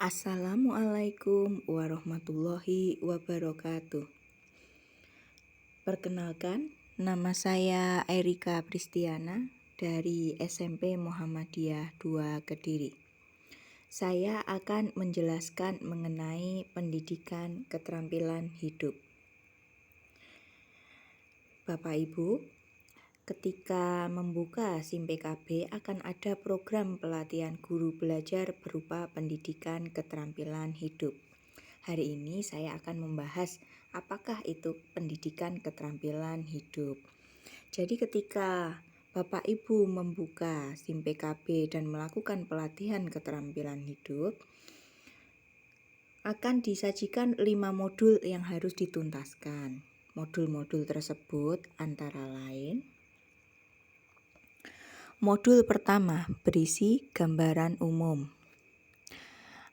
Assalamualaikum warahmatullahi wabarakatuh. Perkenalkan, nama saya Erika Pristiana dari SMP Muhammadiyah 2 Kediri. Saya akan menjelaskan mengenai pendidikan keterampilan hidup. Bapak Ibu, ketika membuka SIM PKB akan ada program pelatihan guru belajar berupa pendidikan keterampilan hidup. Hari ini saya akan membahas apakah itu pendidikan keterampilan hidup. Jadi ketika Bapak Ibu membuka SIM PKB dan melakukan pelatihan keterampilan hidup, akan disajikan 5 modul yang harus dituntaskan. Modul-modul tersebut antara lain: modul pertama berisi gambaran umum.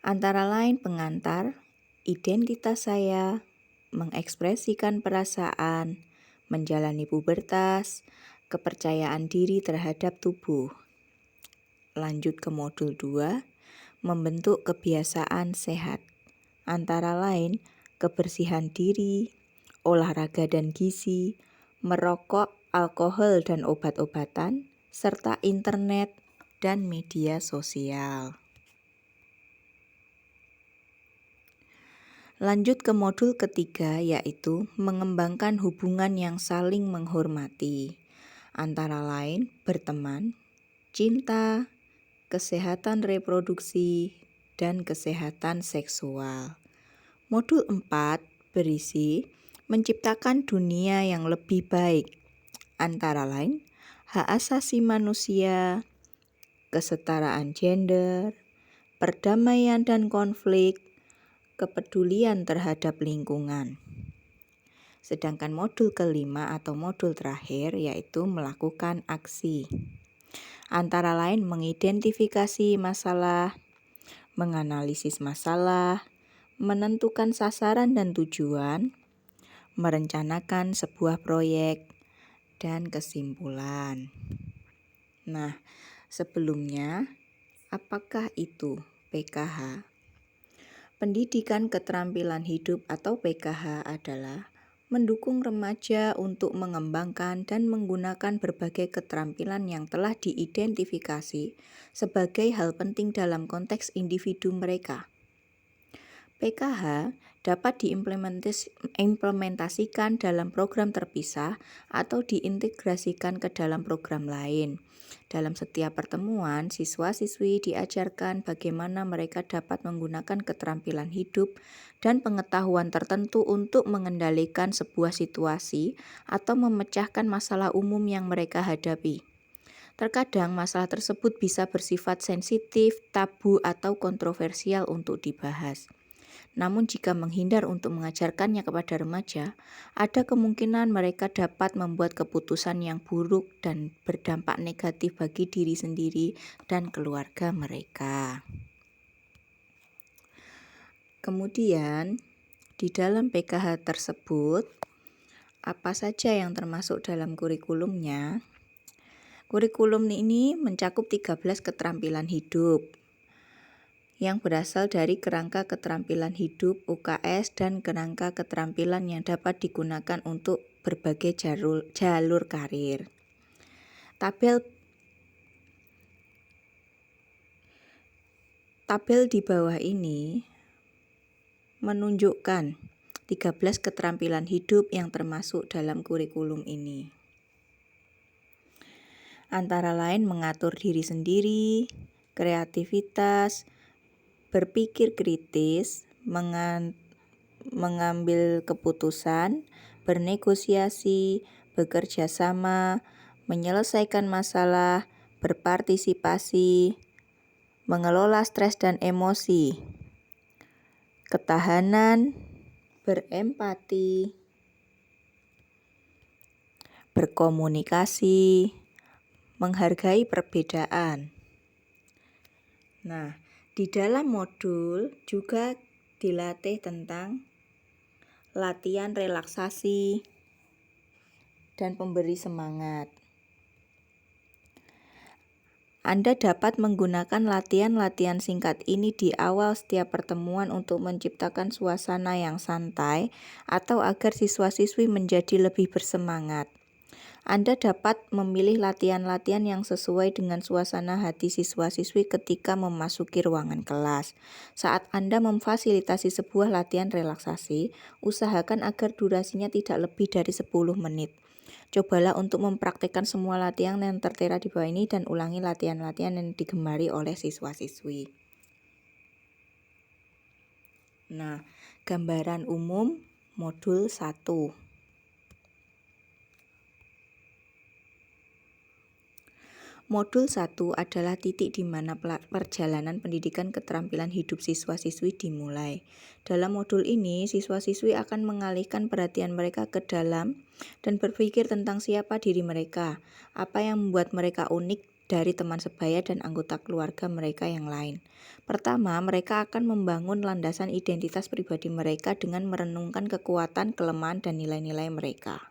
Antara lain pengantar, identitas saya, mengekspresikan perasaan, menjalani pubertas, kepercayaan diri terhadap tubuh. Lanjut ke modul 2, membentuk kebiasaan sehat. Antara lain kebersihan diri, olahraga dan gizi, merokok, alkohol dan obat-obatan, serta internet dan media sosial. Lanjut ke modul ketiga, yaitu mengembangkan hubungan yang saling menghormati. Antara lain berteman, cinta, kesehatan reproduksi, dan kesehatan seksual. Modul 4 berisi menciptakan dunia yang lebih baik. Antara lain hak asasi manusia, kesetaraan gender, perdamaian dan konflik, kepedulian terhadap lingkungan. Sedangkan modul kelima atau modul terakhir yaitu melakukan aksi. Antara lain mengidentifikasi masalah, menganalisis masalah, menentukan sasaran dan tujuan, merencanakan sebuah proyek, dan kesimpulan. Nah, sebelumnya, apakah itu PKH? Pendidikan keterampilan hidup atau PKH adalah mendukung remaja untuk mengembangkan dan menggunakan berbagai keterampilan yang telah diidentifikasi sebagai hal penting dalam konteks individu mereka. PKH dapat diimplementasikan dalam program terpisah atau diintegrasikan ke dalam program lain. Dalam setiap pertemuan, siswa-siswi diajarkan bagaimana mereka dapat menggunakan keterampilan hidup dan pengetahuan tertentu untuk mengendalikan sebuah situasi atau memecahkan masalah umum yang mereka hadapi. Terkadang masalah tersebut bisa bersifat sensitif, tabu, atau kontroversial untuk dibahas. Namun jika menghindar untuk mengajarkannya kepada remaja, ada kemungkinan mereka dapat membuat keputusan yang buruk dan berdampak negatif bagi diri sendiri dan keluarga mereka. Kemudian, di dalam PKH tersebut, apa saja yang termasuk dalam kurikulumnya? Kurikulum ini mencakup 13 keterampilan hidup yang berasal dari kerangka keterampilan hidup UKS dan kerangka keterampilan yang dapat digunakan untuk berbagai jalur karir. Tabel di bawah ini menunjukkan 13 keterampilan hidup yang termasuk dalam kurikulum ini. Antara lain mengatur diri sendiri, kreativitas, berpikir kritis, mengambil keputusan, bernegosiasi, bekerja sama, menyelesaikan masalah, berpartisipasi, mengelola stres dan emosi, ketahanan, berempati, berkomunikasi, menghargai perbedaan. Nah, di dalam modul juga dilatih tentang latihan relaksasi dan pemberi semangat. Anda dapat menggunakan latihan-latihan singkat ini di awal setiap pertemuan untuk menciptakan suasana yang santai atau agar siswa-siswi menjadi lebih bersemangat. Anda dapat memilih latihan-latihan yang sesuai dengan suasana hati siswa-siswi ketika memasuki ruangan kelas. Saat Anda memfasilitasi sebuah latihan relaksasi, usahakan agar durasinya tidak lebih dari 10 menit. Cobalah untuk mempraktikkan semua latihan yang tertera di bawah ini dan ulangi latihan-latihan yang digemari oleh siswa-siswi. Nah, gambaran umum modul 1. Modul 1 adalah titik di mana perjalanan pendidikan keterampilan hidup siswa-siswi dimulai. Dalam modul ini, siswa-siswi akan mengalihkan perhatian mereka ke dalam dan berpikir tentang siapa diri mereka, apa yang membuat mereka unik dari teman sebaya dan anggota keluarga mereka yang lain. Pertama, mereka akan membangun landasan identitas pribadi mereka dengan merenungkan kekuatan, kelemahan, dan nilai-nilai mereka.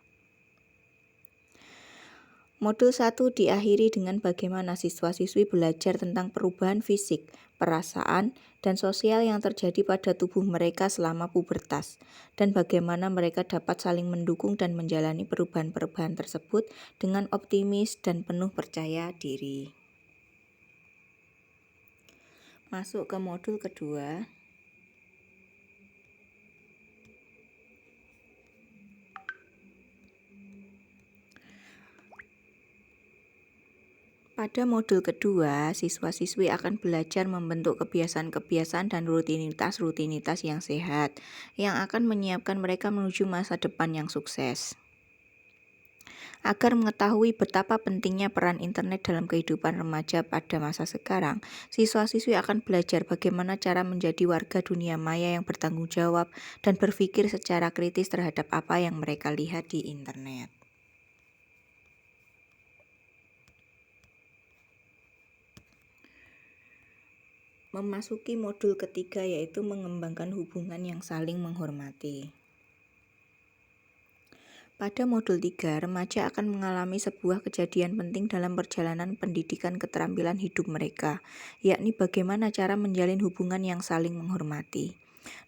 Modul 1 diakhiri dengan bagaimana siswa-siswi belajar tentang perubahan fisik, perasaan, dan sosial yang terjadi pada tubuh mereka selama pubertas, dan bagaimana mereka dapat saling mendukung dan menjalani perubahan-perubahan tersebut dengan optimis dan penuh percaya diri. Masuk ke modul kedua. Pada modul kedua, siswa-siswi akan belajar membentuk kebiasaan-kebiasaan dan rutinitas-rutinitas yang sehat, yang akan menyiapkan mereka menuju masa depan yang sukses. Agar mengetahui betapa pentingnya peran internet dalam kehidupan remaja pada masa sekarang, siswa-siswi akan belajar bagaimana cara menjadi warga dunia maya yang bertanggung jawab dan berpikir secara kritis terhadap apa yang mereka lihat di internet. Memasuki modul ketiga, yaitu mengembangkan hubungan yang saling menghormati. Pada modul 3, remaja akan mengalami sebuah kejadian penting dalam perjalanan pendidikan keterampilan hidup mereka, yakni bagaimana cara menjalin hubungan yang saling menghormati.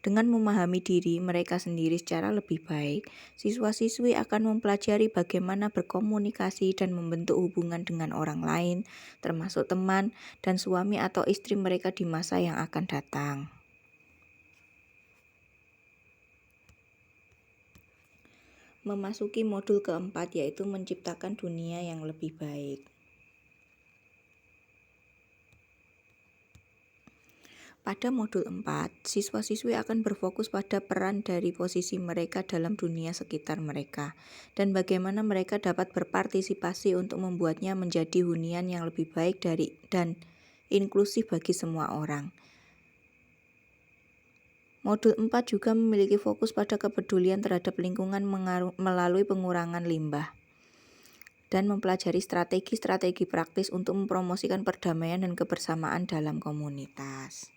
Dengan memahami diri mereka sendiri secara lebih baik, siswa-siswi akan mempelajari bagaimana berkomunikasi dan membentuk hubungan dengan orang lain, termasuk teman dan suami atau istri mereka di masa yang akan datang. Memasuki modul keempat, yaitu menciptakan dunia yang lebih baik. Pada modul 4, siswa-siswi akan berfokus pada peran dari posisi mereka dalam dunia sekitar mereka dan bagaimana mereka dapat berpartisipasi untuk membuatnya menjadi hunian yang lebih baik dan inklusif bagi semua orang. Modul 4 juga memiliki fokus pada kepedulian terhadap lingkungan melalui pengurangan limbah dan mempelajari strategi-strategi praktis untuk mempromosikan perdamaian dan kebersamaan dalam komunitas.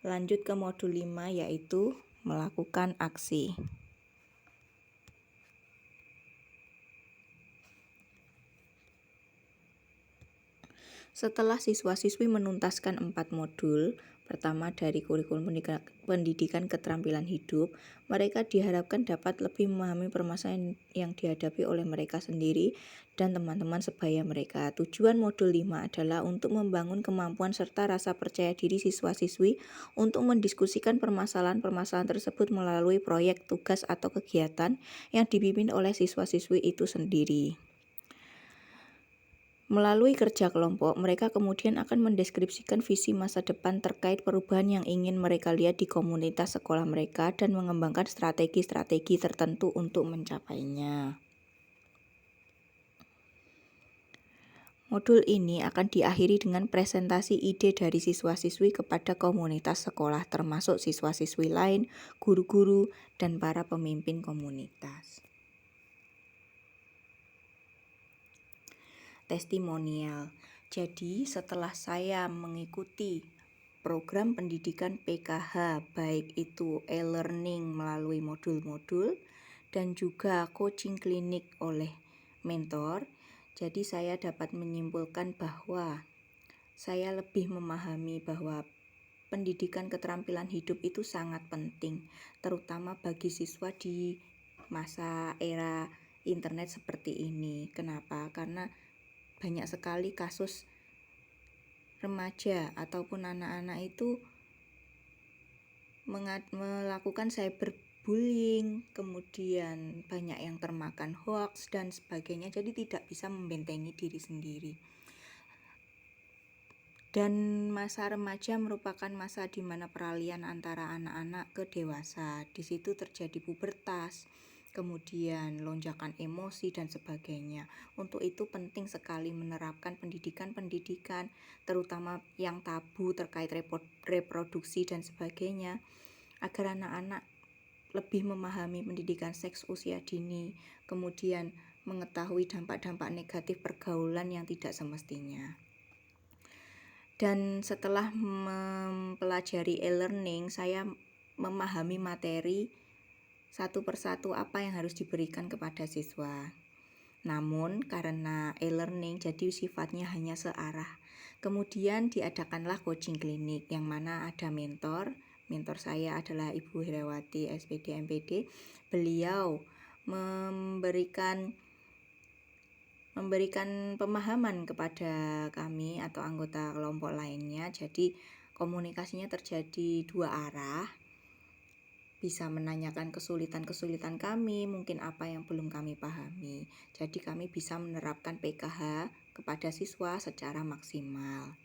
Lanjut ke modul 5, yaitu melakukan aksi. Setelah siswa-siswi menuntaskan 4 modul pertama dari kurikulum pendidikan keterampilan hidup, mereka diharapkan dapat lebih memahami permasalahan yang dihadapi oleh mereka sendiri dan teman-teman sebaya mereka. Tujuan modul 5 adalah untuk membangun kemampuan serta rasa percaya diri siswa-siswi untuk mendiskusikan permasalahan-permasalahan tersebut melalui proyek, tugas, atau kegiatan yang dipimpin oleh siswa-siswi itu sendiri. Melalui kerja kelompok, mereka kemudian akan mendeskripsikan visi masa depan terkait perubahan yang ingin mereka lihat di komunitas sekolah mereka dan mengembangkan strategi-strategi tertentu untuk mencapainya. Modul ini akan diakhiri dengan presentasi ide dari siswa-siswi kepada komunitas sekolah, termasuk siswa-siswi lain, guru-guru, dan para pemimpin komunitas. Testimonial. Jadi setelah saya mengikuti program pendidikan PKH, baik itu e-learning melalui modul-modul dan juga coaching klinik oleh mentor, Jadi saya dapat menyimpulkan bahwa saya lebih memahami bahwa pendidikan keterampilan hidup itu sangat penting, terutama bagi siswa di masa era internet seperti ini. Kenapa? Karena banyak sekali kasus remaja ataupun anak-anak itu melakukan cyberbullying, kemudian banyak yang termakan hoax dan sebagainya, jadi tidak bisa membentengi diri sendiri. Dan masa remaja merupakan masa di mana peralihan antara anak-anak ke dewasa. Di situ terjadi pubertas, kemudian lonjakan emosi dan sebagainya. Untuk itu penting sekali menerapkan pendidikan-pendidikan, terutama yang tabu terkait reproduksi dan sebagainya, agar anak-anak lebih memahami pendidikan seks usia dini, kemudian mengetahui dampak-dampak negatif pergaulan yang tidak semestinya. Dan setelah mempelajari e-learning, saya memahami materi satu persatu apa yang harus diberikan kepada siswa. Namun karena e-learning jadi sifatnya hanya searah. Kemudian diadakanlah coaching klinik yang mana ada mentor. Mentor saya adalah Ibu Herawati SPD MPD. Beliau memberikan pemahaman kepada kami atau anggota kelompok lainnya. Jadi komunikasinya terjadi dua arah, bisa menanyakan kesulitan-kesulitan kami, mungkin apa yang belum kami pahami. Jadi kami bisa menerapkan PKH kepada siswa secara maksimal.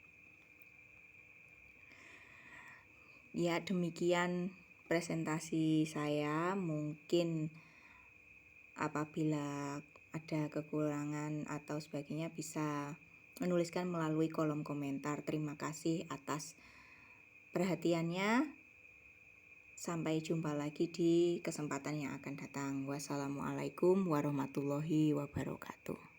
Ya, demikian presentasi saya. Mungkin apabila ada kekurangan atau sebagainya bisa menuliskan melalui kolom komentar. Terima kasih atas perhatiannya. Sampai jumpa lagi di kesempatan yang akan datang. Wassalamualaikum warahmatullahi wabarakatuh.